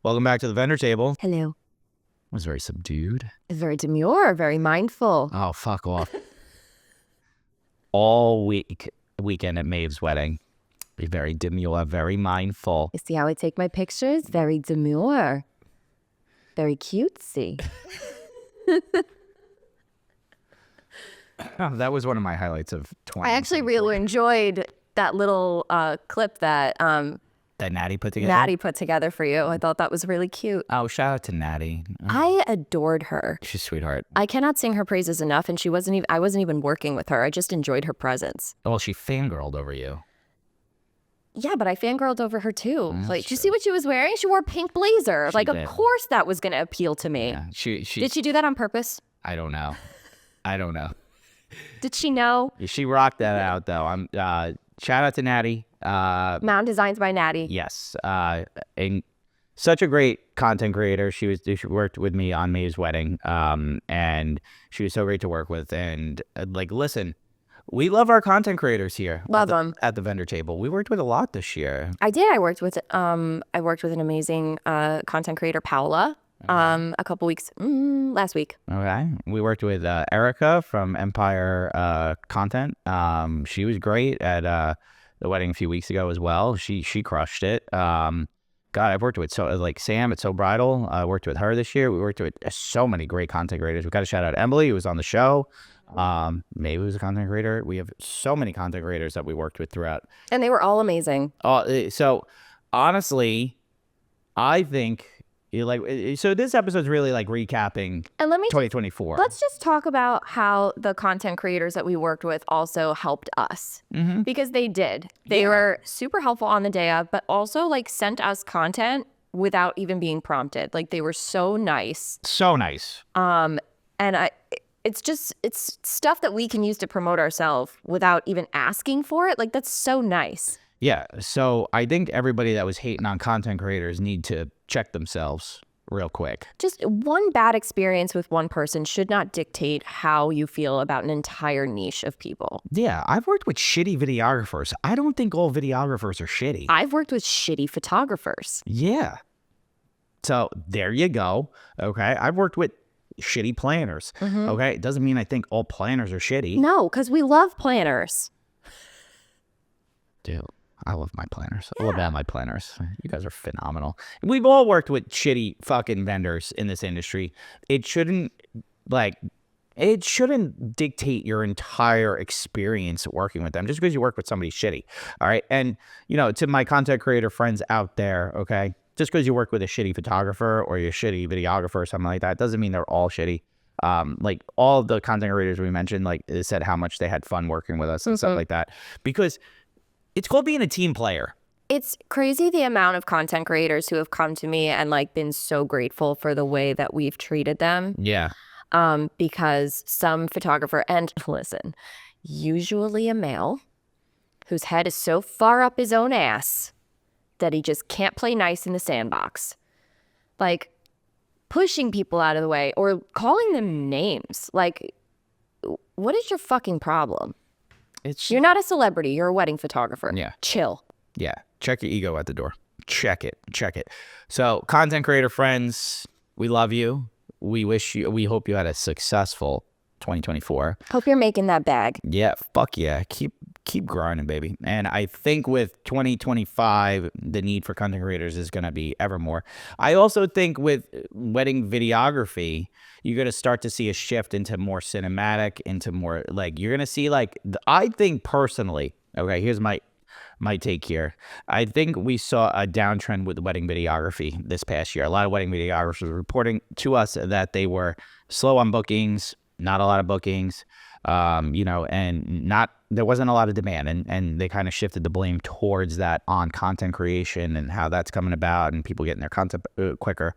Welcome back to the vendor table. Hello. It was very subdued. Very demure, very mindful. Oh, fuck off. All weekend at Maeve's wedding. Be very demure, very mindful. You see how I take my pictures? Very demure. Very cutesy. Oh, that was one of my highlights of 20. I actually really enjoyed that little clip that that Natty put together. Natty put together for you. I thought that was really cute. Oh, shout out to Natty. I adored her. She's a sweetheart. I cannot sing her praises enough, and I wasn't even working with her. I just enjoyed her presence. Well, she fangirled over you. Yeah, but I fangirled over her too. Like, did you see what she was wearing? She wore a pink blazer. Like, of course that was going to appeal to me. Yeah, she Did she do that on purpose? I don't know. Did she know? She rocked that out though. Shout out to Natty. Mound Designs by Natty. Yes. And such a great content creator. She worked with me on Maeve's wedding. And she was so great to work with. And listen, we love our content creaters here. Love them. At the vendor table. We worked with a lot this year. I did. I worked with an amazing content creator, Paola, a couple weeks, last week. Okay. We worked with Erica from Empire Content. She was great at the wedding a few weeks ago as well. She crushed it. God, I've worked with Sam at So Bridal. I worked with her this year. We worked with so many great content creators. We got to shout out Emily, who was on the show. Maybe was a content creator. We have so many content creators that we worked with throughout. And they were all amazing. So honestly, I think so this episode's really recapping and 2024. Let's just talk about how the content creators that we worked with also helped us. Mm-hmm. Because they did. They were super helpful on the day of, but also sent us content without even being prompted. They were so nice. So nice. And it's stuff that we can use to promote ourselves without even asking for it. That's so nice. Yeah. So I think everybody that was hating on content creators need to check themselves real quick. Just one bad experience with one person should not dictate how you feel about an entire niche of people. Yeah. I've worked with shitty videographers. I don't think all videographers are shitty. I've worked with shitty photographers. Yeah. So there you go. Okay. I've worked with shitty planners. Mm-hmm. Okay. It doesn't mean I think all planners are shitty. No, because we love planners. Dude, I love my planners. I love all my planners. You guys are phenomenal. We've all worked with shitty fucking vendors in this industry. It shouldn't dictate your entire experience working with them just because you work with somebody shitty. All right. And, to my content creator friends out there, okay, just because you work with a shitty photographer or you're a shitty videographer or something like that doesn't mean they're all shitty. All the content creators we mentioned, said how much they had fun working with us and stuff like that. Because it's called being a team player. It's crazy the amount of content creators who have come to me and been so grateful for the way that we've treated them. Yeah. Because some photographer, and listen, usually a male whose head is so far up his own ass that he just can't play nice in the sandbox. Pushing people out of the way or calling them names. What is your fucking problem? You're not a celebrity. You're a wedding photographer. Yeah. Chill. Yeah. Check your ego at the door. Check it. So content creator friends, we love you. We hope you had a successful 2024. Hope you're making that bag. Yeah. Fuck yeah. Keep grinding, baby. And I think with 2025, the need for content creators is going to be ever more. I also think with wedding videography, you're going to start to see a shift into more cinematic, into more you're going to see I think personally, okay, here's my take here. I think we saw a downtrend with wedding videography this past year. A lot of wedding videographers were reporting to us that they were slow on bookings, not a lot of bookings, and there wasn't a lot of demand, and they kind of shifted the blame towards that on content creation and how that's coming about and people getting their content quicker.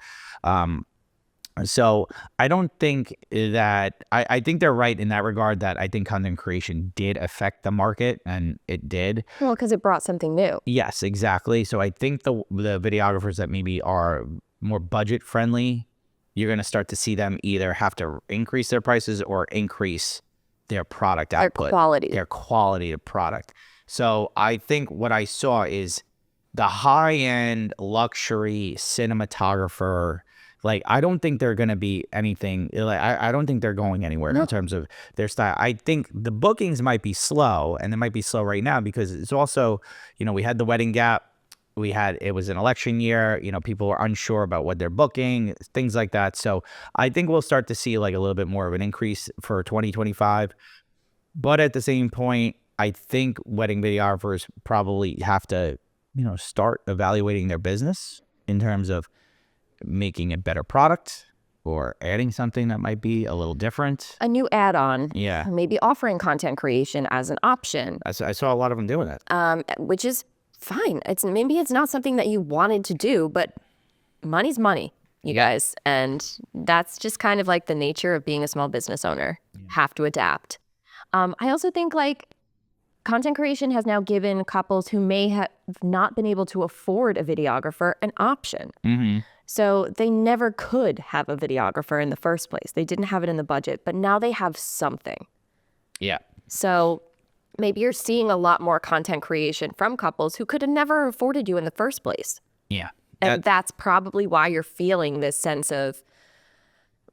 So I don't think that I think they're right in that regard, that I think content creation did affect the market, and it did. Well, because it brought something new. Yes, exactly. So I think the videographers that maybe are more budget friendly, you're going to start to see them either have to increase their prices or increase their product output. Their quality. Their quality of product. So I think what I saw is the high-end luxury cinematographer, like, I don't think they're going to be anything, like, I don't think they're going anywhere in terms of their style. I think the bookings might be slow, and they might be slow right now because it's also, we had the wedding gap. It was an election year, people were unsure about what they're booking, things like that. So I think we'll start to see like a little bit more of an increase for 2025. But at the same point, I think wedding videographers probably have to, start evaluating their business in terms of making a better product or adding something that might be a little different. A new add-on. Yeah. Maybe offering content creation as an option. I saw a lot of them doing that. Which is fine. Maybe it's not something that you wanted to do, but money's money, you guys. And that's just kind of like the nature of being a small business owner. Have to adapt. I also think like content creation has now given couples who may have not been able to afford a videographer an option. So they never could have a videographer in the first place. They didn't have it in the budget, but now they have something. Yeah. So maybe you're seeing a lot more content creation from couples who could have never afforded you in the first place. Yeah. And that's probably why you're feeling this sense of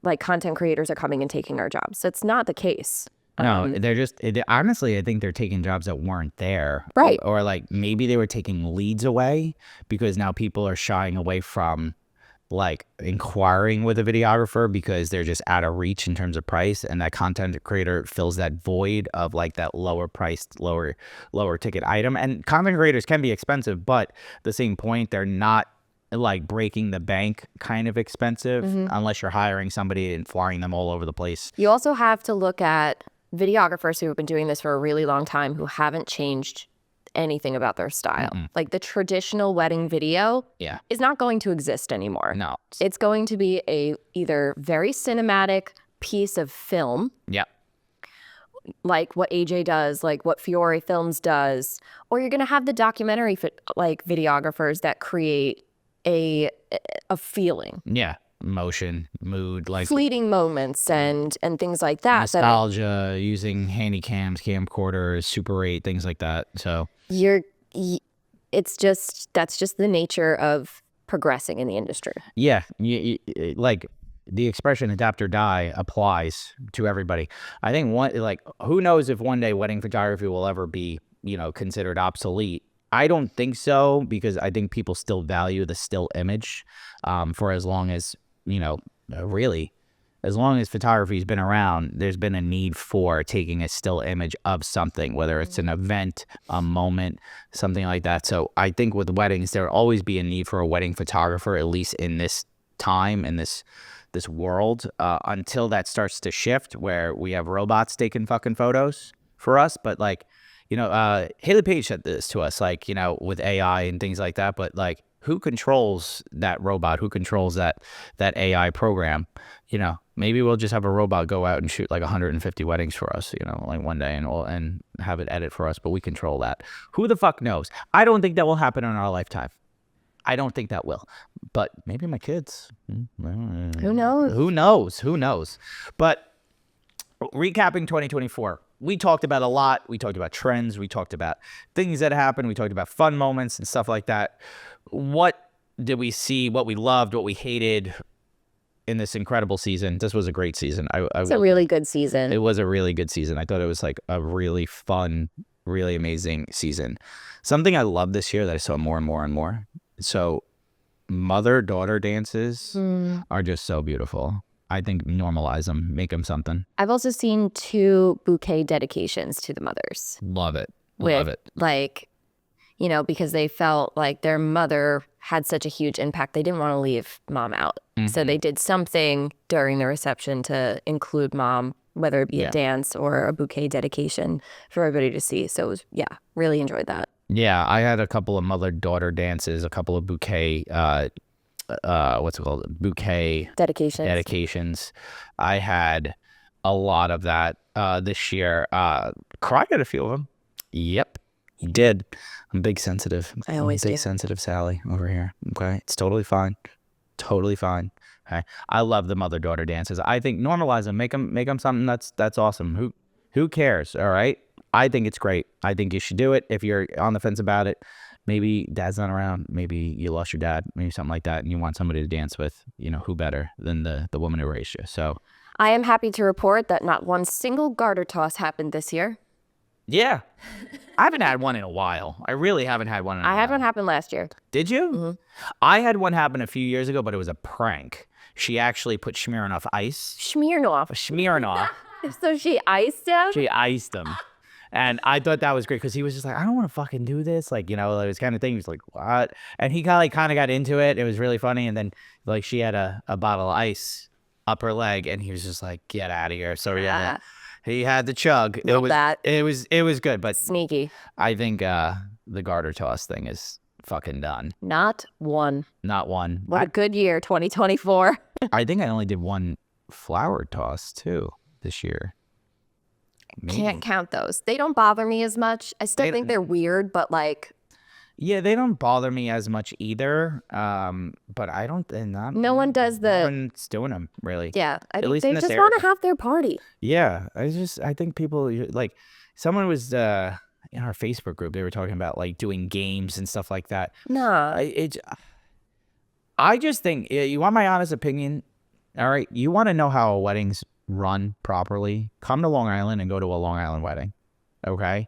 like content creators are coming and taking our jobs. It's not the case. No, they're just, honestly, I think they're taking jobs that weren't there. Right. Or like maybe they were taking leads away because now people are shying away from like inquiring with a videographer because they're just out of reach in terms of price. And that content creator fills that void of like that lower priced, lower ticket item. And content creators can be expensive, but at the same point, they're not like breaking the bank kind of expensive unless you're hiring somebody and flying them all over the place. You also have to look at videographers who have been doing this for a really long time who haven't changed anything about their style. Like the traditional wedding video is not going to exist anymore. No. It's going to be a either very cinematic piece of film. Yeah. Like what AJ does, like what Fiore Films does, or you're going to have the documentary like videographers that create a feeling. Yeah. Motion, mood, like fleeting moments and things like that. Nostalgia, using handy cams, camcorders, Super 8, things like that. So that's just the nature of progressing in the industry. Yeah, like the expression "adapt or die" applies to everybody. I think who knows if one day wedding photography will ever be, considered obsolete. I don't think so, because I think people still value the still image for as long as, really, as long as photography's been around, there's been a need for taking a still image of something, whether it's an event, a moment, something like that. So I think with weddings, there'll always be a need for a wedding photographer, at least in this time, in this world, until that starts to shift where we have robots taking fucking photos for us. But like, Haley Paige said this to us, like, with AI and things like that, but like, who controls that robot? Who controls that AI program? Maybe we'll just have a robot go out and shoot like 150 weddings for us, like one day, and have it edit for us, but we control that. Who the fuck knows? I don't think that will happen in our lifetime. I don't think that will, but maybe my kids. Who knows? Who knows? But recapping 2024. We talked about a lot. We talked about trends. We talked about things that happened. We talked about fun moments and stuff like that. What did we see? What we loved? What we hated in this incredible season? This was a great season. It's a really good season. It was a really good season. I thought it was like a really fun, really amazing season. Something I love this year that I saw more and more and more. So mother-daughter dances are just so beautiful. I think normalize them, make them something. I've also seen 2 bouquet dedications to the mothers. Love it. Love it. Like, because they felt like their mother had such a huge impact. They didn't want to leave mom out. So they did something during the reception to include mom, whether it be a dance or a bouquet dedication for everybody to see. So it was, really enjoyed that. Yeah, I had a couple of mother-daughter dances, a couple of bouquet bouquet dedications. I had a lot of that this year. Cried at a few of them. Yep, you did. I'm big sensitive. I always big do. Sensitive Sally over here. Okay, it's totally fine. Okay, I love the mother-daughter dances. I think normalize them, make them something that's awesome. Who cares? All right, I think it's great. I think you should do it. If you're on the fence about it, maybe dad's not around, maybe you lost your dad, maybe something like that, and you want somebody to dance with, who better than the woman who raised you. So I am happy to report that not one single garter toss happened this year. yeah, I haven't had one in a while. I really haven't had one in a while. I had one happen last year. Did you? Mm-hmm. I had one happen a few years ago, but it was a prank. She actually put Smirnoff ice. Smirnoff. So she iced him? She iced him. And I thought that was great because he was just like, I don't want to fucking do this. Like, this kind of thing. He was like, what? And he kind of got into it. It was really funny. And then like she had a bottle of ice up her leg and he was just like, get out of here. So yeah, he had the chug. It was good, but sneaky. I think the garter toss thing is fucking done. Not one. What a good year, 2024. I think I only did one flower toss too this year. Maybe. Can't count those. They don't bother me as much. I still think they're weird, but like. Yeah, they don't bother me as much either. But I don't. No one does the. No one's doing them really. Yeah, at least they just want to have their party. Yeah, I think people like. Someone was in our Facebook group. They were talking about like doing games and stuff like that. No, I just think you want my honest opinion. All right, you want to know how a wedding's run properly, come to Long Island and go to a Long Island wedding. Okay?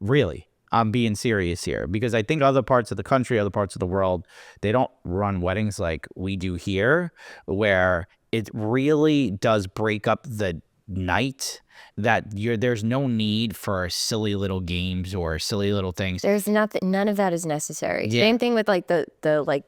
Really. I'm being serious here because I think other parts of the country, other parts of the world, they don't run weddings like we do here, where it really does break up the night, that there's no need for silly little games or silly little things. There's nothing, none of that is necessary. Yeah. Same thing with like the like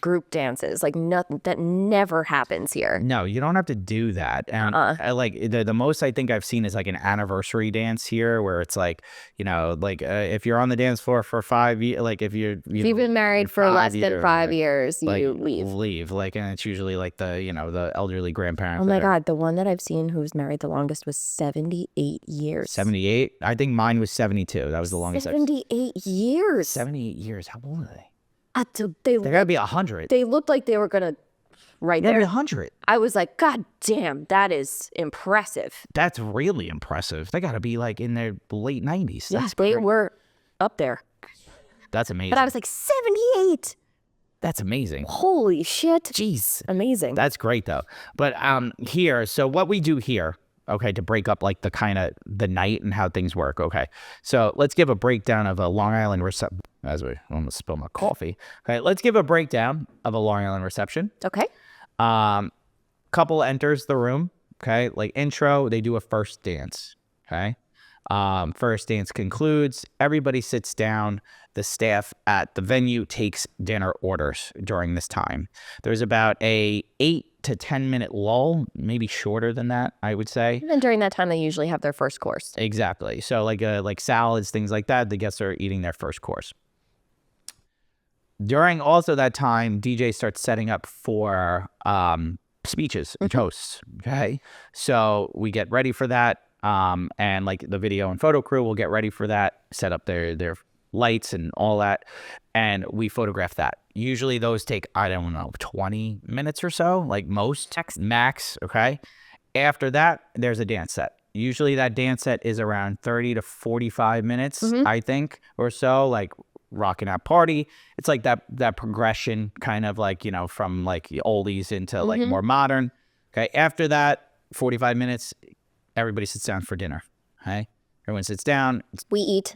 group dances, like nothing that never happens here. No, you don't have to do that. And I like the most I think I've seen is like an anniversary dance here, where it's like, if you're on the dance floor for 5 years, like if you've been married for less than 5 years, like, you leave. Like, and it's usually like the elderly grandparents. Oh my God, the one that I've seen who's married the longest was 78 years. 78? I think mine was 72. That was the longest. 78 years. 78 years. How old are they? They gotta be 100. They looked like they were gonna there. 100. I was like, God damn, that is impressive. That's really impressive. They gotta be like in their late 90s. Yeah, they were up there. That's amazing. But I was like, 78. That's amazing. Holy shit. Jeez. Amazing. That's great though. But here, so what we do here, okay, to break up like the night and how things work. Okay, so let's give a breakdown of a Long Island reception. As we almost spill my coffee. Okay, let's give a breakdown of a Long Island reception. Okay. Couple enters the room. Okay, like intro, they do a first dance. Okay. First dance concludes. Everybody sits down. The staff at the venue takes dinner orders during this time. There's about a 8 to 10 minute lull, maybe shorter than that, I would say. And then during that time, they usually have their first course. Exactly. So like salads, things like that, the guests are eating their first course. During also that time, DJ starts setting up for speeches and toasts. Okay. So we get ready for that. And like the video and photo crew will get ready for that, set up their lights and all that, and we photograph that. Usually those take, I don't know, 20 minutes or so, like most max. Okay. After that, there's a dance set. Usually that dance set is around 30 to 45 minutes, I think, or so, like rocking out party. It's like that progression kind of like, from like oldies into like more modern. Okay. After that, 45 minutes, everybody sits down for dinner. Okay. Everyone sits down. We eat.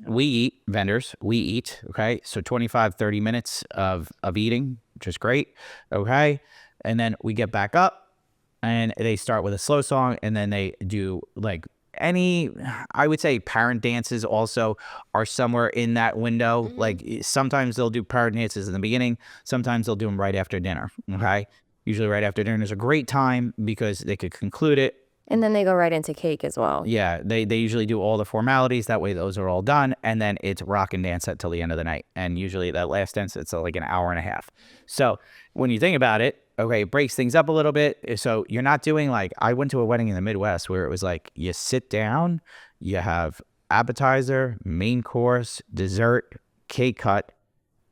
Vendors. We eat. Okay. So 25, 30 minutes of eating, which is great. Okay. And then we get back up and they start with a slow song, and then they do like I would say parent dances also are somewhere in that window. Like sometimes they'll do parent dances in the beginning. Sometimes they'll do them right after dinner. Okay. Usually right after dinner is a great time because they could conclude it. And then they go right into cake as well. Yeah, they usually do all the formalities. That way those are all done. And then it's rock and dance till the end of the night. And usually that last dance, it's like an hour and a half. So when you think about it, okay, it breaks things up a little bit. So you're not doing like, I went to a wedding in the Midwest where it was like you sit down, you have appetizer, main course, dessert, cake cut,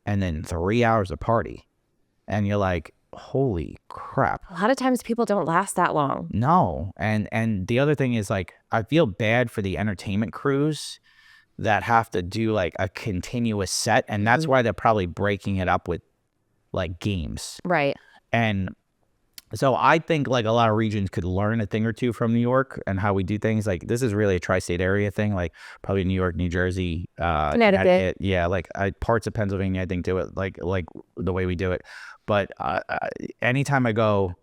and then 3 hours of party. And you're like, holy crap. A lot of times people don't last that long. No. And the other thing is like, I feel bad for the entertainment crews that have to do like a continuous set, and that's why they're probably breaking it up with like games. Right. And so I think like a lot of regions could learn a thing or two from New York and how we do things. Like this is really a tri-state area thing, like probably New York, New Jersey, Connecticut. Yeah, like parts of Pennsylvania, I think do it like the way we do it. But anytime I go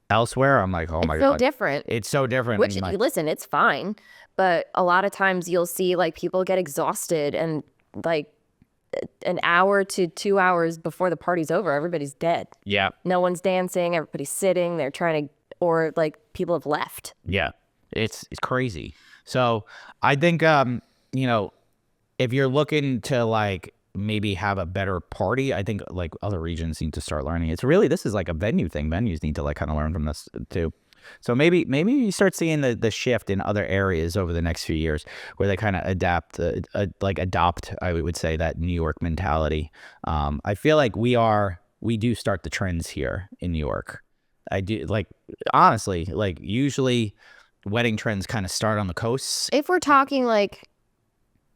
elsewhere, I'm like, oh my It's so God. different. It's so different. Which, and, like, listen, it's fine. But a lot of times you'll see like people get exhausted and like an hour to 2 hours before the party's over, everybody's dead. yeah, No one's dancing. Everybody's sitting. They're trying to, or like people have left. yeah, it's crazy. So I think you know, if you're looking to like maybe have a better party, I think like other regions need to start learning. It's really, this is like a venue thing. Venues need to like kind of learn from this too. So maybe you start seeing the shift in other areas over the next few years where they kind of adopt, I would say, that New York mentality. I feel like we do start the trends here in New York. I do, like, honestly, like usually wedding trends kind of start on the coasts. If we're talking like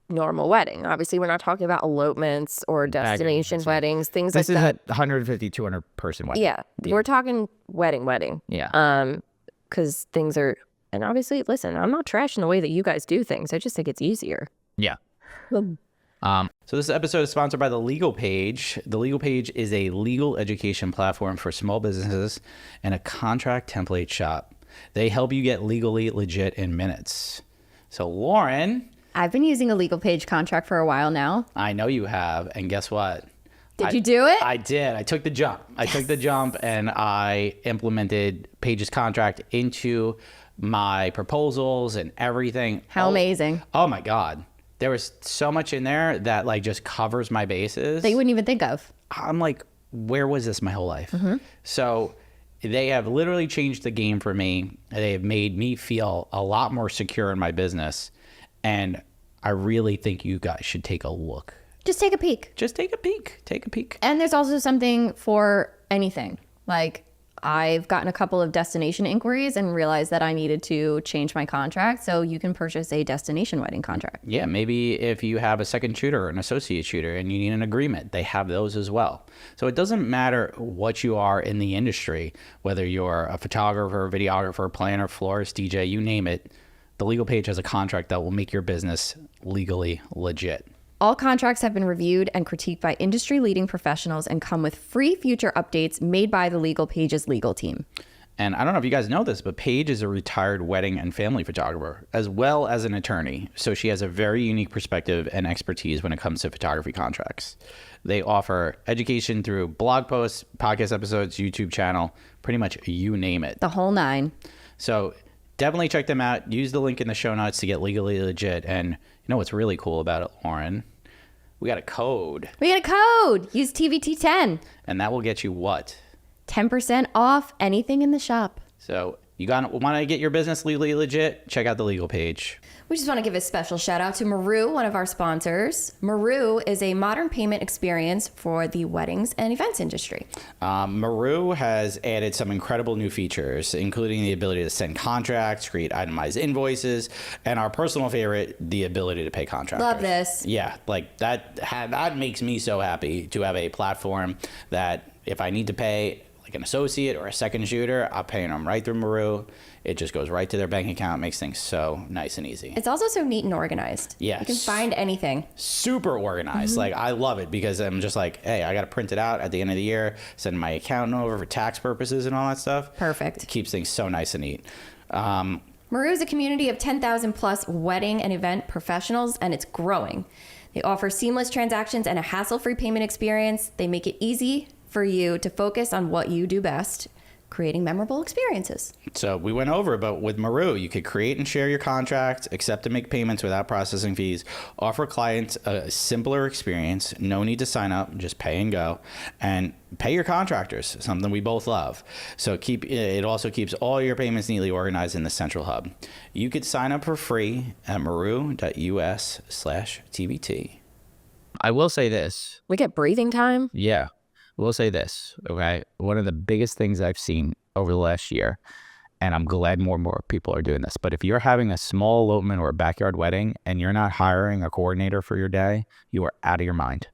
normal wedding, obviously we're not talking about elopements or destination weddings, things like This is that. a 150, 200 person wedding. Yeah, we're talking wedding. Yeah. Because things are, and obviously, listen, I'm not trashing the way that you guys do things. I just think it's easier. Yeah. Um, So this episode is sponsored by the Legal Paige. The Legal Paige is a legal education platform for small businesses and a contract template shop. They help you get legally legit in minutes. So Lauren, I've been using a Legal Paige contract for a while now. I know you have, and guess what? Did you do it? I did. I took the jump. I took the jump and I implemented Paige's contract into my proposals and everything. How amazing. Oh my God. There was so much in there that like just covers my bases. That you wouldn't even think of. I'm like, where was this my whole life? So they have literally changed the game for me. They have made me feel a lot more secure in my business. And I really think you guys should take a look. Just take a peek. Just take a peek. Take a peek. And there's also something for anything. Like, I've gotten a couple of destination inquiries and realized that I needed to change my contract. So you can purchase a destination wedding contract. Yeah, maybe if you have a second shooter or an associate shooter and you need an agreement, they have those as well. So it doesn't matter what you are in the industry, whether you're a photographer, videographer, planner, florist, DJ, you name it, the Legal Paige has a contract that will make your business legally legit. All contracts have been reviewed and critiqued by industry-leading professionals and come with free future updates made by the Legal Paige's legal team. And I don't know if you guys know this, but Paige is a retired wedding and family photographer, as well as an attorney. So she has a very unique perspective and expertise when it comes to photography contracts. They offer education through blog posts, podcast episodes, YouTube channel, pretty much you name it. The whole nine. So definitely check them out. Use the link in the show notes to get legally legit. And you know what's really cool about it, Lauren? We got a code. We got a code. Use TVT10. And that will get you what? 10% off anything in the shop. So you want to get your business legally legit? Check out the Legal Paige. We just want to give a special shout out to Maru, one of our sponsors. Maru is a modern payment experience for the weddings and events industry. Maru has added some incredible new features, including the ability to send contracts, create itemized invoices, and our personal favorite, the ability to pay contractors. Love this. Yeah, like that makes me so happy to have a platform that if I need to pay like an associate or a second shooter, I'm paying them right through Maru. It just goes right to their bank account, makes things so nice and easy. It's also so neat and organized. Yes. You can find anything. Super organized. Like, I love it because I'm just like, hey, I got to print it out at the end of the year, send my accountant over for tax purposes and all that stuff. Perfect. It keeps things so nice and neat. Maru is a community of 10,000 plus wedding and event professionals, and it's growing. They offer seamless transactions and a hassle-free payment experience. They make it easy for you to focus on what you do best, creating memorable experiences. So we went over, but with Maru, you could create and share your contract, accept and make payments without processing fees, offer clients a simpler experience, no need to sign up, just pay and go, and pay your contractors, something we both love. So it also keeps all your payments neatly organized in the central hub. You could sign up for free at maru.us/TBT. I will say this. We get breathing time. Yeah. We'll say this, okay? One of the biggest things I've seen over the last year and I'm glad more and more people are doing this. But if you're having a small elopement or a backyard wedding and you're not hiring a coordinator for your day, you are out of your mind.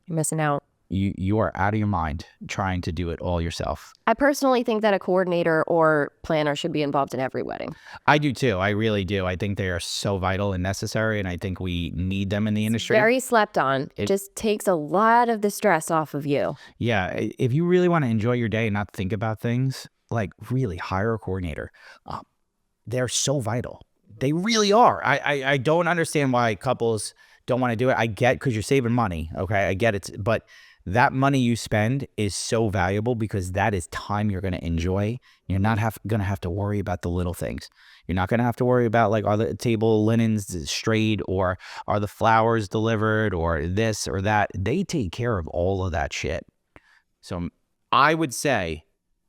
You're missing out. You are out of your mind trying to do it all yourself. I personally think that a coordinator or planner should be involved in every wedding. I do too. I really do. I think they are so vital and necessary, and I think we need them in the industry. Very slept on. It just takes a lot of the stress off of you. Yeah. If you really want to enjoy your day and not think about things, like really hire a coordinator. They're so vital. They really are. I don't understand why couples don't want to do it. I get because you're saving money. Okay. I get it. But that money you spend is so valuable because that is time you're going to enjoy. You're not going to have to worry about the little things. You're not going to have to worry about like, are the table linens straight, or are the flowers delivered, or this or that. They take care of all of that shit. So I would say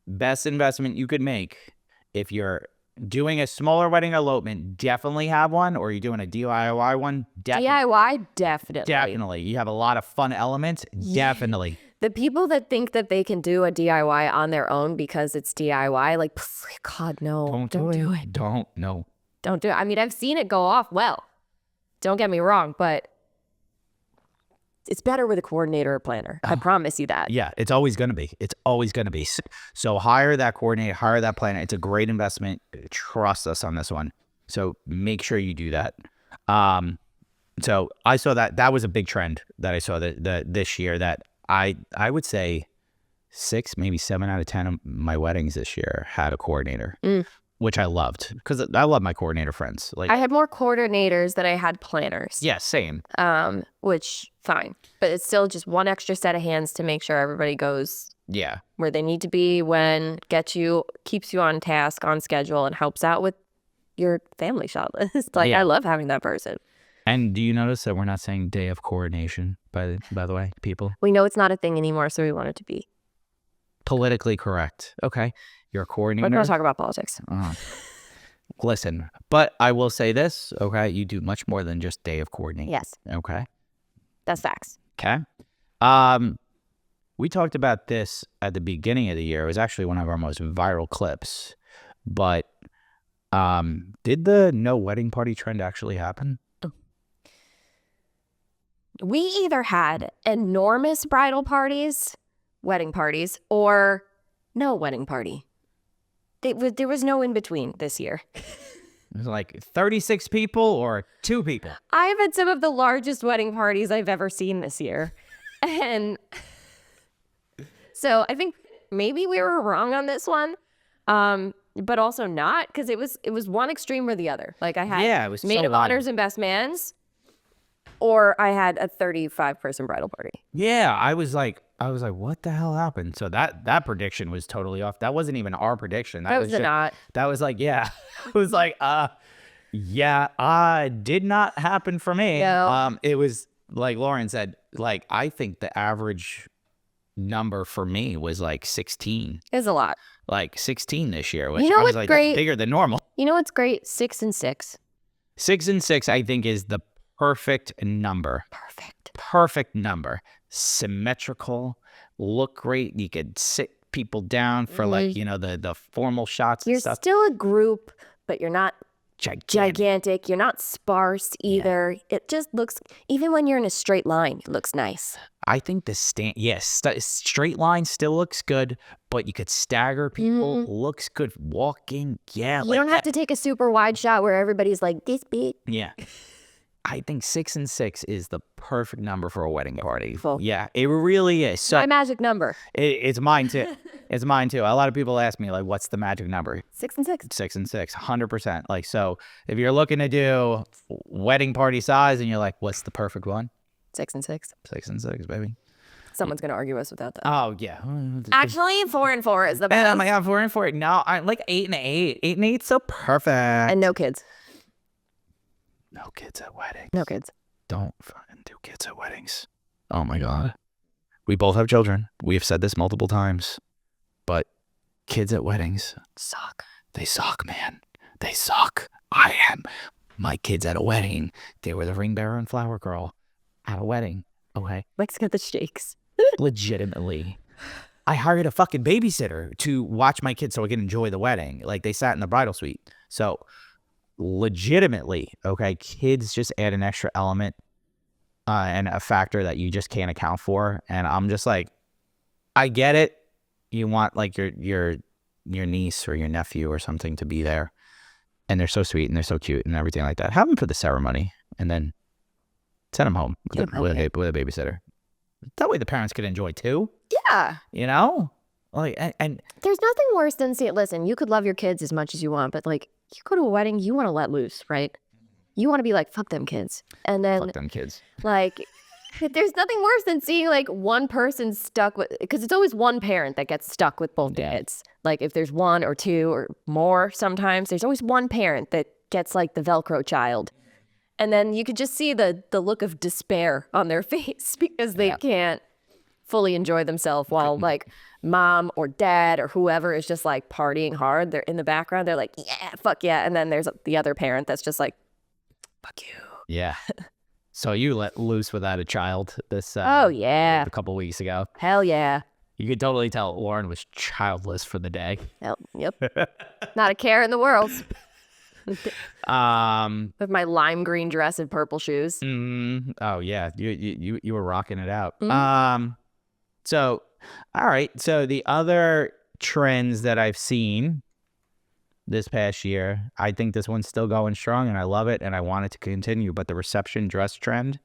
best investment you could make if you're doing a smaller wedding elopement, definitely have one, or you're doing a DIY one. DIY, definitely. Definitely. You have a lot of fun elements. Definitely. The people that think that they can do a DIY on their own because it's DIY, like, God, no. Don't do it. Don't do it. I mean, I've seen it go off well. Don't get me wrong, but it's better with a coordinator or planner. I promise you that. Yeah, it's always going to be. It's always going to be. So hire that coordinator, hire that planner. It's a great investment. Trust us on this one. So make sure you do that. So I saw that. That was a big trend that I saw this year, that I would say 6, maybe 7 out of 10 of my weddings this year had a coordinator, which I loved because I love my coordinator friends. Like, I had more coordinators than I had planners. Yeah, same. Which fine, but it's still just one extra set of hands to make sure everybody goes where they need to be, keeps you on task, on schedule, and helps out with your family shot list. Like, I love having that person. And do you notice that we're not saying day of coordination, by the way, people? We know it's not a thing anymore, so we want it to be politically correct. Okay. You're a coordinator. We're going to talk about politics. Listen, but I will say this, okay? You do much more than just day of coordinating. Yes. Okay. That's facts. Okay. We talked about this at the beginning of the year. It was actually one of our most viral clips. But did the no wedding party trend actually happen? We either had enormous bridal parties, wedding parties, or no wedding party. There was no in between this year. It was like 36 people or 2 people. I've had some of the largest wedding parties I've ever seen this year. And so I think maybe we were wrong on this one, but also not, because it was one extreme or the other. Like, I had it was maid of honors and best mans, or I had a 35-person bridal party. Yeah, I was like, what the hell happened? So that prediction was totally off. That wasn't even our prediction. That was not. That was like, it was like, did not happen for me. No. It was like Lauren said, like, I think the average number for me was like 16. It's a lot. Like 16 this year, which You know I was what's like, great? that's bigger than normal. You know what's great? 6 and 6. 6 and 6, I think, is the perfect number. Perfect number. Symmetrical, look great. You could sit people down for like, the formal shots and You're stuff. still a group, but you're not gigantic. You're not sparse either. Yeah. It just looks, even when you're in a straight line, it looks nice. I think straight line still looks good, but you could stagger people. Looks good walking. Yeah. You don't have to take a super wide shot where everybody's like this big. Yeah. I think 6 and 6 is the perfect number for a wedding party. Full. Yeah, it really is. So my magic number. It's mine too. It's mine too. A lot of people ask me, like, what's the magic number? 6 and 6. 6 and 6, 100%. Like, so if you're looking to do wedding party size and you're like, what's the perfect one? 6 and 6. 6 and 6, baby. Someone's gonna argue us without that. Oh yeah. Actually, 4 and 4 is the best. And I'm like, 4 and 4. No, I like 8 and 8. 8 and 8's so perfect. And no kids. No kids at weddings. No kids. Don't fucking do kids at weddings. Oh my God. We both have children. We have said this multiple times. But kids at weddings suck. They suck, man. They suck. My kids at a wedding. They were the ring bearer and flower girl at a wedding. Okay. Mike's got the shakes. Legitimately. I hired a fucking babysitter to watch my kids so I can enjoy the wedding. Like, they sat in the bridal suite. So legitimately, okay, kids just add an extra element and a factor that you just can't account for. And I'm just like, I get it. You want like your niece or your nephew or something to be there, and they're so sweet and they're so cute and everything like that. Have them for the ceremony and then send them home with a babysitter. That way the parents could enjoy too. Yeah. You know? Like, and there's nothing worse than listen, you could love your kids as much as you want, but like you go to a wedding, you want to let loose, right? You want to be like, fuck them kids. And then fuck them kids. Like, there's nothing worse than seeing like one person stuck with, because it's always one parent that gets stuck with both the kids. Like if there's one or two or more, sometimes there's always one parent that gets like the Velcro child. And then you could just see the look of despair on their face because they can't fully enjoy themselves while like mom or dad or whoever is just like partying hard. They're in the background. They're like, yeah, fuck yeah. And then there's the other parent that's just like, fuck you. Yeah. So you let loose without a child this a couple weeks ago. Hell yeah. You could totally tell Lauren was childless for the day. Yep. Not a care in the world. With my lime green dress and purple shoes. Oh yeah, you were rocking it out. So all right. So the other trends that I've seen this past year, I think this one's still going strong, and I love it, and I want it to continue. But the reception dress trend,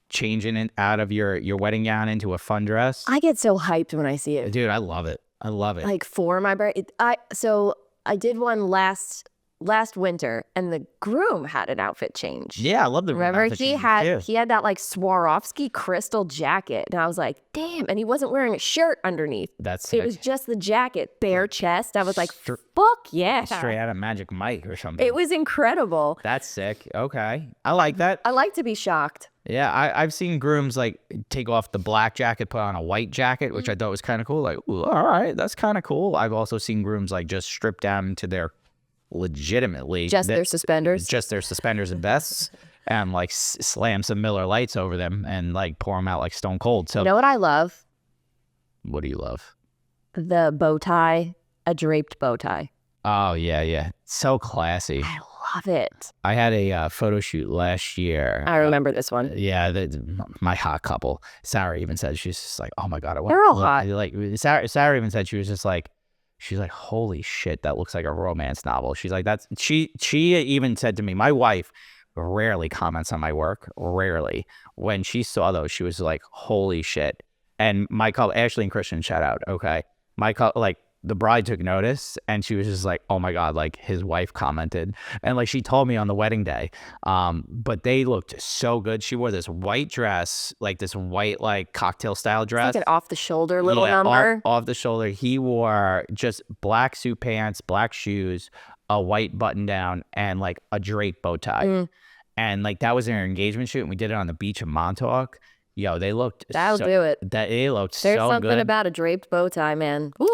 changing it out of your wedding gown into a fun dress. I get so hyped when I see it, dude. I love it. I love it. Like for my birthday, I did one last winter, and the groom had an outfit change. Yeah, I love the Remember he had that like Swarovski crystal jacket, and I was like, damn, and he wasn't wearing a shirt underneath. That's sick. It was just the jacket, bare chest. I was like, fuck yeah. Straight out of Magic Mike or something. It was incredible. That's sick. Okay. I like that. I like to be shocked. Yeah, I've seen grooms like take off the black jacket, put on a white jacket, which I thought was kind of cool. Like, ooh, all right, that's kind of cool. I've also seen grooms like just strip down to their legitimately their suspenders, and vests, and like slam some Miller Lights over them and like pour them out like Stone Cold. So you know what I love? What do you love? The bow tie, a draped bow tie. Oh yeah, so classy. I love it. I had a photo shoot last year. I remember this one. Yeah, my hot couple. Sarah even said, she's just like, oh my god, they're all hot. Like Sarah even said, she was just like, she's like, holy shit, that looks like a romance novel. She's like, she even said to me, my wife rarely comments on my work, rarely. When she saw those, she was like, holy shit. And my couple, Ashley and Christian, shout out, okay. My couple, like, the bride took notice, and she was just like, oh my god, like his wife commented, and like she told me on the wedding day. But they looked so good. She wore this white dress, like this white like cocktail style dress, it's like an off the shoulder little number. Off the shoulder. He wore just black suit pants, black shoes, a white button down, and like a drape bow tie. And like that was their engagement shoot, and we did it on the beach in Montauk. Yo, they looked. That'll do it. They looked There's so good. There's something about a draped bow tie, man. Woo.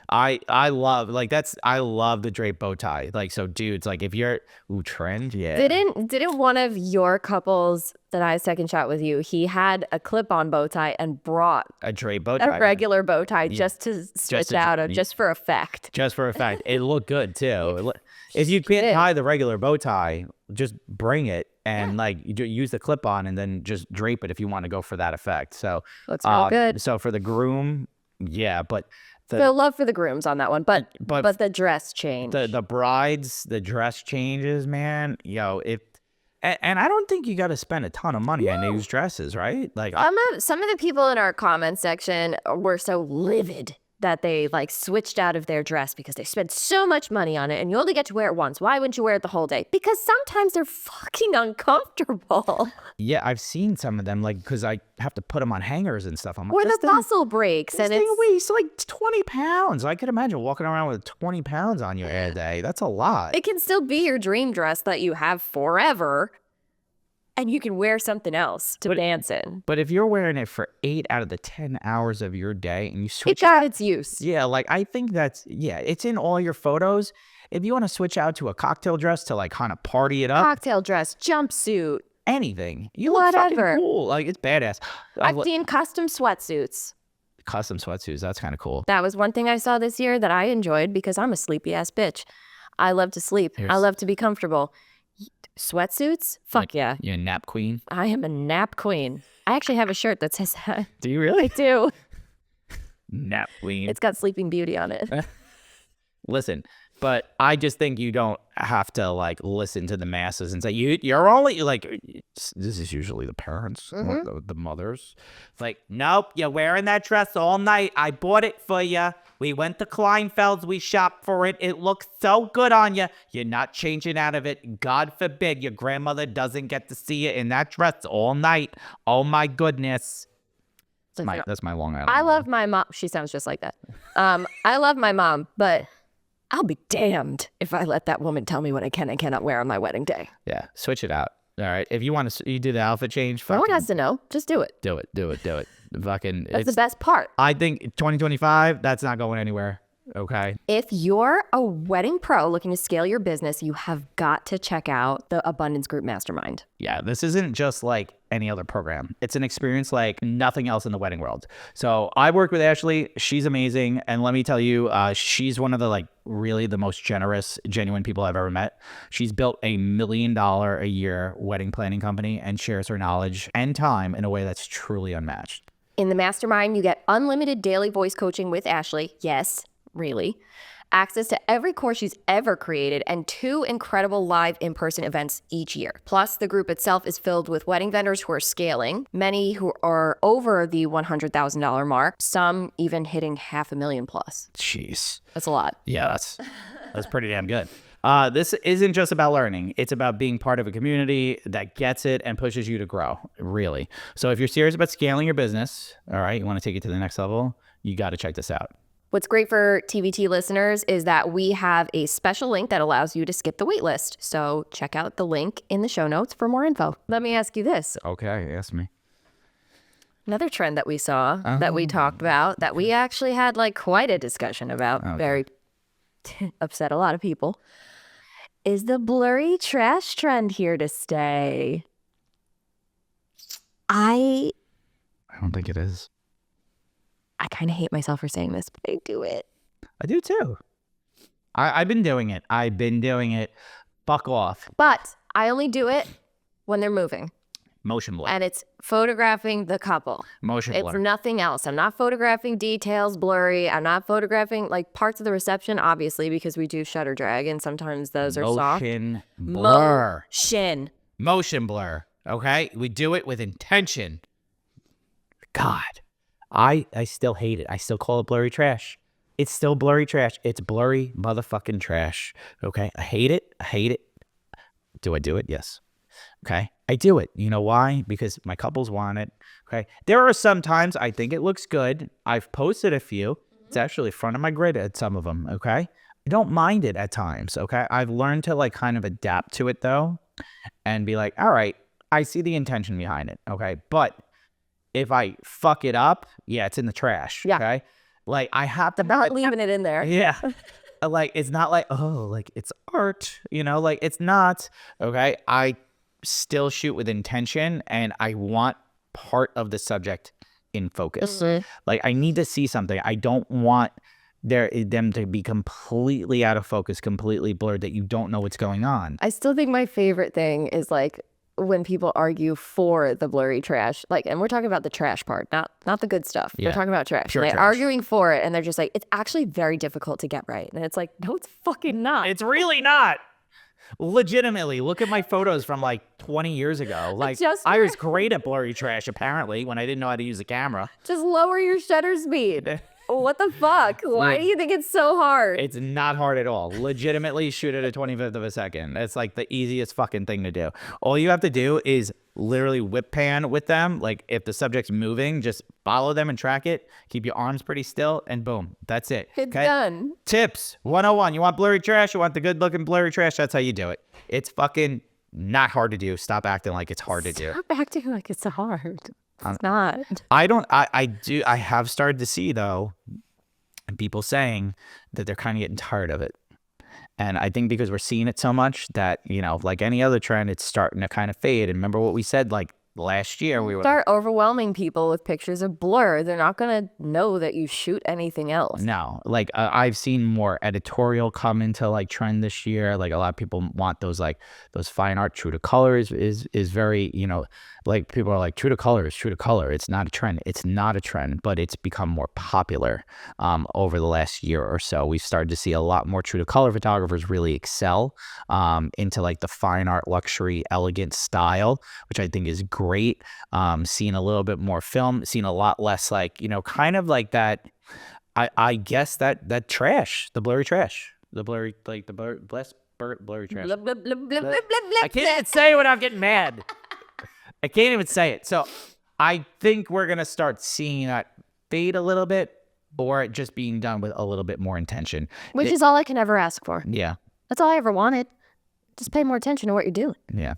I love the draped bow tie. Like, so dudes, like if you're trend, yeah. Didn't one of your couples that I second shot with you, he had a clip-on bow tie and brought a draped bow tie, a regular bow tie, just to switch out, just for effect. Just for effect. It looked good too. If you can't tie the regular bow tie, just bring it and like you use the clip on and then just drape it if you want to go for that effect. So looks real good. So for the groom, yeah, but the love for the grooms on that one, but the dress change, the brides, the dress changes, man. Yo, and I don't think you got to spend a ton of money on these dresses, right? Like some of the people in our comment section were so livid that they like switched out of their dress because they spent so much money on it, and you only get to wear it once. Why wouldn't you wear it the whole day? Because sometimes they're fucking uncomfortable. Yeah, I've seen some of them, like, because I have to put them on hangers and stuff. I'm like, or the muscle breaks, and it weighs like 20 pounds. I could imagine walking around with 20 pounds on you every day. That's a lot. It can still be your dream dress that you have forever, and you can wear something else to dance in. But if you're wearing it for 8 out of the 10 hours of your day and you switch, it got its use. Yeah, like I think it's in all your photos. If you want to switch out to a cocktail dress to like kind of party it up, cocktail dress, jumpsuit, anything, you look fucking cool. Like it's badass. I've seen custom sweatsuits. Custom sweatsuits. That's kind of cool. That was one thing I saw this year that I enjoyed because I'm a sleepy ass bitch. I love to sleep. I love to be comfortable. Sweatsuits? Fuck yeah. You're a nap queen? I am a nap queen. I actually have a shirt that says that. Do you really? I do. Nap queen. It's got Sleeping Beauty on it. Listen, but I just think you don't have to like listen to the masses and say you're only like, this is usually the parents, or the mothers. It's like, nope, you're wearing that dress all night. I bought it for you. We went to Kleinfeld's. We shopped for it. It looks so good on you. You're not changing out of it. God forbid your grandmother doesn't get to see you in that dress all night. Oh my goodness. That's my Long Island. I love my mom. She sounds just like that. I love my mom, but I'll be damned if I let that woman tell me what I can and cannot wear on my wedding day. Yeah, switch it out. All right. If you want to, you do the outfit change. No one has to know. Just do it. Do it. Fucking. That's the best part. I think 2025. That's not going anywhere. Okay. If you're a wedding pro looking to scale your business, you have got to check out the Abundance Group Mastermind. Yeah, this isn't just like any other program. It's an experience like nothing else in the wedding world. So I worked with Ashley. She's amazing. And let me tell you, she's one of the like really the most generous, genuine people I've ever met. She's built $1 million a year wedding planning company and shares her knowledge and time in a way that's truly unmatched. In the mastermind, you get unlimited daily voice coaching with Ashley. Yes, really. Access to every course she's ever created, and 2 incredible live in-person events each year. Plus, the group itself is filled with wedding vendors who are scaling, many who are over the $100,000 mark, some even hitting $500,000 plus. Jeez. That's a lot. Yeah, that's pretty damn good. This isn't just about learning. It's about being part of a community that gets it and pushes you to grow, really. So if you're serious about scaling your business, all right, you want to take it to the next level, you got to check this out. What's great for TVT listeners is that we have a special link that allows you to skip the wait list. So check out the link in the show notes for more info. Let me ask you this. Okay, ask me. Another trend that we saw, that we talked about, that we actually had like quite a discussion about, very upset a lot of people, is the blurry trash trend here to stay? I don't think it is. I kind of hate myself for saying this, but I do it. I do too. I've been doing it. Fuck off. But I only do it when they're moving. Motion blur. And it's photographing the couple. Motion blur. It's nothing else. I'm not photographing details blurry. I'm not photographing like parts of the reception, obviously, because we do shutter drag and sometimes those are soft. Motion blur. Motion blur. Okay? We do it with intention. God. I still hate it. I still call it blurry trash. It's still blurry trash. It's blurry motherfucking trash. Okay? I hate it. Do I do it? Yes. Okay? I do it. You know why? Because my couples want it. Okay? There are some times I think it looks good. I've posted a few. It's actually front of my grid at some of them. Okay? I don't mind it at times. Okay? I've learned to like kind of adapt to it though and be like, all right, I see the intention behind it. Okay? But if I fuck it up, yeah, it's in the trash. Yeah. Okay. Like I have to not leaving it in there. Yeah. Like it's not like, oh, like it's art, you know, like it's not. Okay. I still shoot with intention and I want part of the subject in focus. Like I need to see something. I don't want them to be completely out of focus, completely blurred, that you don't know what's going on. I still think my favorite thing is like when people argue for the blurry trash, like, and we're talking about the trash part, not the good stuff. Yeah. We're talking about trash. Pure They're trash. arguing for it, and they're just like, it's actually very difficult to get right. And it's like, no, it's fucking not. It's really not. Legitimately, look at my photos from like 20 years ago. Like I was great at blurry trash apparently when I didn't know how to use a camera. Just lower your shutter speed. What the fuck? Why do you think it's so hard? It's not hard at all. Legitimately shoot at a 25th of a second. It's like the easiest fucking thing to do. All you have to do is literally whip pan with them. Like if the subject's moving, just follow them and track it. Keep your arms pretty still and boom, that's it. It's done. Tips 101. You want blurry trash? You want the good looking blurry trash? That's how you do it. It's fucking not hard to do. Stop acting like it's hard to do. Stop acting like it's hard. It's not. I have started to see though, people saying that they're kind of getting tired of it. And I think because we're seeing it so much that, you know, like any other trend, it's starting to kind of fade. And remember what we said like last year we were Start overwhelming people with pictures of Blur. They're not going to know that you shoot anything else. no, like I've seen more editorial come into like trend this year. Like a lot of people want those fine art. True to color is very, like people are like true to color is true to color. It's not a trend. It's not a trend, but it's become more popular over the last year or so. We've started to see a lot more true to color photographers really excel into like the fine art, luxury, elegant style, which I think is great. Seeing a little bit more film, seeing a lot less like, kind of like that. I guess that trash, the blurry trash, the blurry, like the blurry trash. Blub, blub, blub, blub, blub, blub, I can't even say it without getting mad. I can't even say it. So I think we're going to start seeing that fade a little bit, or it just being done with a little bit more intention. Which is all I can ever ask for. Yeah. That's all I ever wanted. Just pay more attention to what you're doing. Yeah.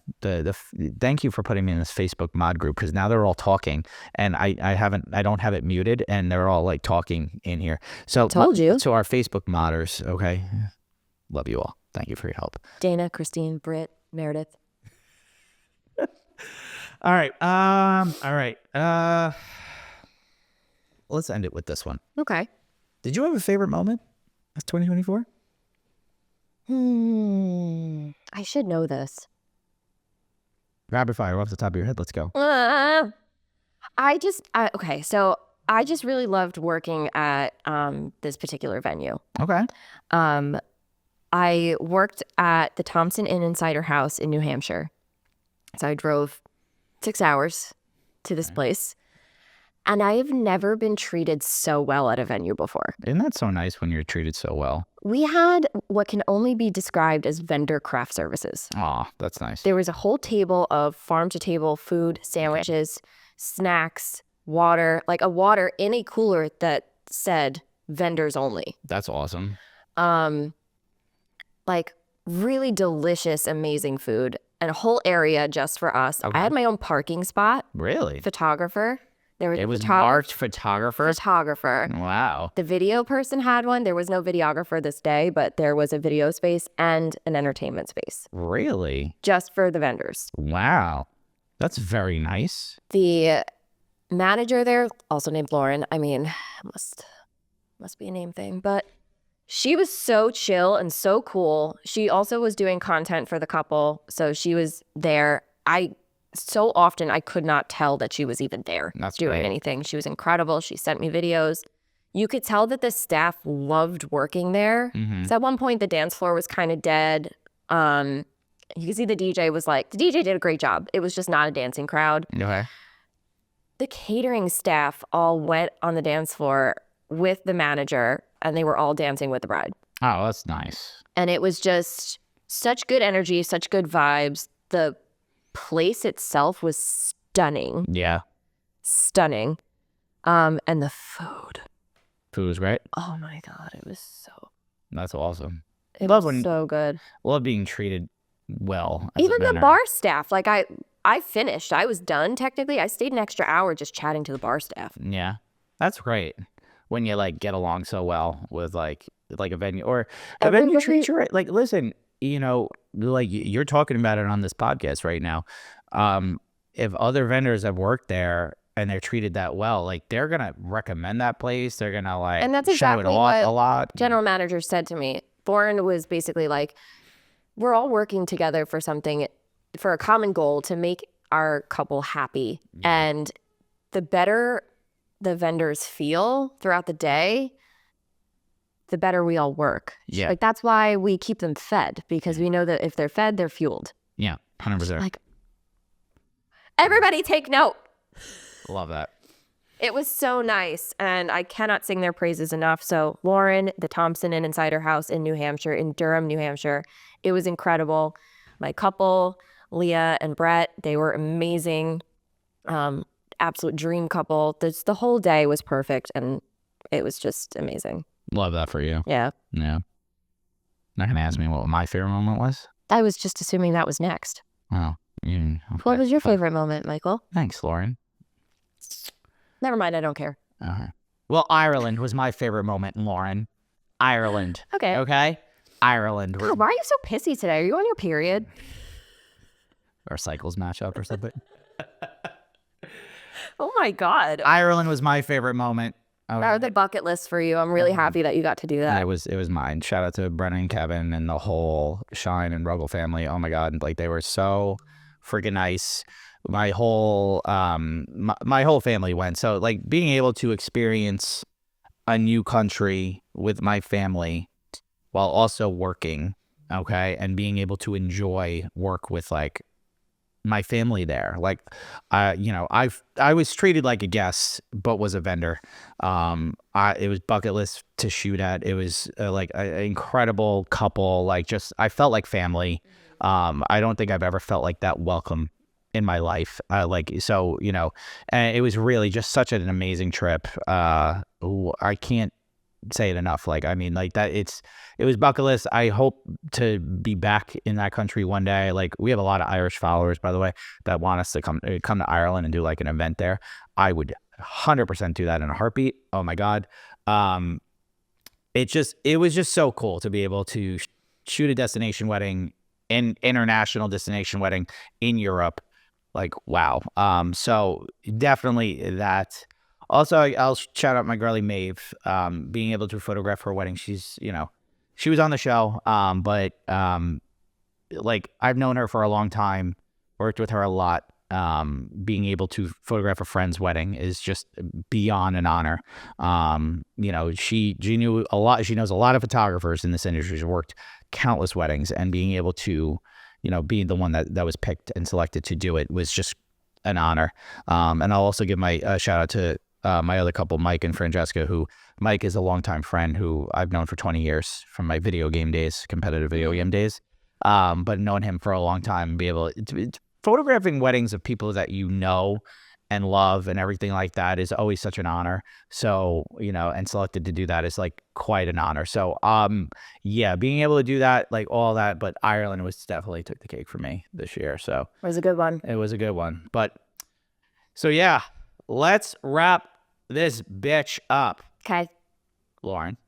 Thank you for putting me in this Facebook mod group, because now they're all talking, and I don't have it muted, and they're all like talking in here. So Told you. To our Facebook modders, okay? Love you all. Thank you for your help. Dana, Christine, Britt, Meredith. All right. All right. Let's end it with this one. Okay. Did you have a favorite moment of 2024? I should know this. Rapid fire off the top of your head. Let's go. Okay, so I just really loved working at this particular venue. Okay. I worked at the Thompson Inn and Cider House in New Hampshire. So I drove 6 hours to this place. And I have never been treated so well at a venue before. Isn't that so nice when you're treated so well? We had what can only be described as vendor craft services. Aw, that's nice. There was a whole table of farm-to-table food, sandwiches, snacks, water, like a water in a cooler that said vendors only. That's awesome. Like really delicious, amazing food, and a whole area just for us. Okay. I had my own parking spot. Really? Photographer. There was It was marked photographer? Photographer. Wow. The video person had one. There was no videographer this day, but there was a video space and an entertainment space Really? just for the vendors. Wow. That's very nice. The manager there, also named Lauren, I mean, must be a name thing, but she was so chill and so cool. She also was doing content for the couple, so she was there. So often I could not tell that she was even there doing great. anything. She was incredible. She sent me videos. You could tell that the staff loved working there. Mm-hmm. So at one point the dance floor was kind of dead. You could see the DJ did a great job. It was just not a dancing crowd. Okay. The catering staff all went on the dance floor with the manager, and they were all dancing with the bride. Oh, that's nice. And it was just such good energy, such good vibes. The place itself was stunning. Yeah. Stunning. And the food. Food was great. Oh my God, it was That's awesome. it Love was when- so good. Love being treated well. As Even a the vendor. bar staff, like I finished. I was done technically. I stayed an extra hour just chatting to the bar staff. Yeah. That's great. When you like get along so well with like a venue, or a venue treats you right. Like, listen, like you're talking about it on this podcast right now. If other vendors have worked there and they're treated that well, like they're gonna recommend that place. They're gonna like And that's shout exactly it what a lot. General manager said to me. Lauren was basically like, we're all working together for something, for a common goal to make our couple happy. And the better the vendors feel throughout the day, the better we all work. Yeah. Like that's why we keep them fed, because we know that if they're fed, they're fueled. Yeah, 100%. Like, everybody take note. Love that. It was so nice, and I cannot sing their praises enough. So Lauren, the Thompson Inn and Cider House in New Hampshire, in Durham, New Hampshire, it was incredible. My couple, Leah and Brett, they were amazing. Absolute dream couple. The whole day was perfect, and it was just amazing. Love that for you. Yeah. Yeah. Not gonna ask me what my favorite moment was. I was just assuming that was next. Oh, okay. What was your favorite moment, Michael? Thanks, Lauren. Never mind, I don't care. Uh-huh. Well, Ireland was my favorite moment, Lauren. Ireland. Okay. Okay. Ireland. God, why are you so pissy today? Are you on your period? Our cycles match up or something. Oh my God. Ireland was my favorite moment. That was the bucket list for you. I'm really happy that you got to do that. It was mine. Shout out to Brennan and Kevin and the whole Shine and Ruggles family. Oh my God, like they were so freaking nice. My whole my whole family went. So like being able to experience a new country with my family while also working, okay, and being able to enjoy work with like my family there. Like, I was treated like a guest, but was a vendor. It was bucket list to shoot at. It was like an incredible couple. Like, just I felt like family. I don't think I've ever felt like that welcome in my life. And it was really just such an amazing trip. I can't say it enough. Like, I mean, like that it was bucket list. I hope to be back in that country one day. Like, we have a lot of Irish followers, by the way, that want us to come to Ireland and do like an event there. I would 100% do that in a heartbeat. Oh my God. It was just so cool to be able to shoot a destination wedding, an international destination wedding in Europe. Like, wow. So definitely that. Also, I'll shout out my girlie Maeve, being able to photograph her wedding. She's, she was on the show, but like I've known her for a long time, worked with her a lot. Being able to photograph a friend's wedding is just beyond an honor. She knew a lot. She knows a lot of photographers in this industry. She's worked countless weddings, and being able to, being the one that was picked and selected to do it was just an honor. And I'll also give my shout out to my other couple, Mike and Francesca, who Mike is a longtime friend who I've known for 20 years from my video game days, competitive video game days. But known him for a long time and be able to photographing weddings of people that you know and love and everything like that is always such an honor. So, and selected to do that is like quite an honor. So, yeah, being able to do that, like all that, but Ireland was definitely took the cake for me this year. So It was a good one. it was a good one. But so yeah, let's wrap this bitch up. Okay. Lauren,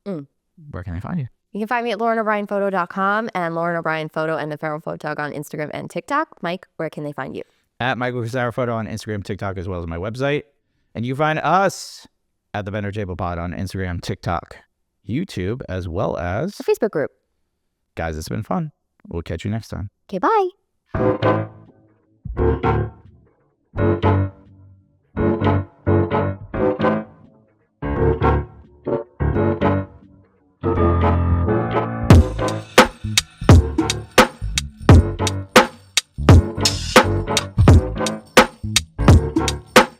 where can I find you? You can find me at LaurenO'BrienPhoto.com and Lauren O'Brien Photo and the Feral Photog on Instagram and TikTok. Mike, where can they find you? At Michael Casaro Photo on Instagram, TikTok, as well as my website. And you find us at the Vendor Table Pod on Instagram, TikTok, YouTube, as well as The Facebook group. guys. It's been fun. We'll catch you next time. Okay, bye.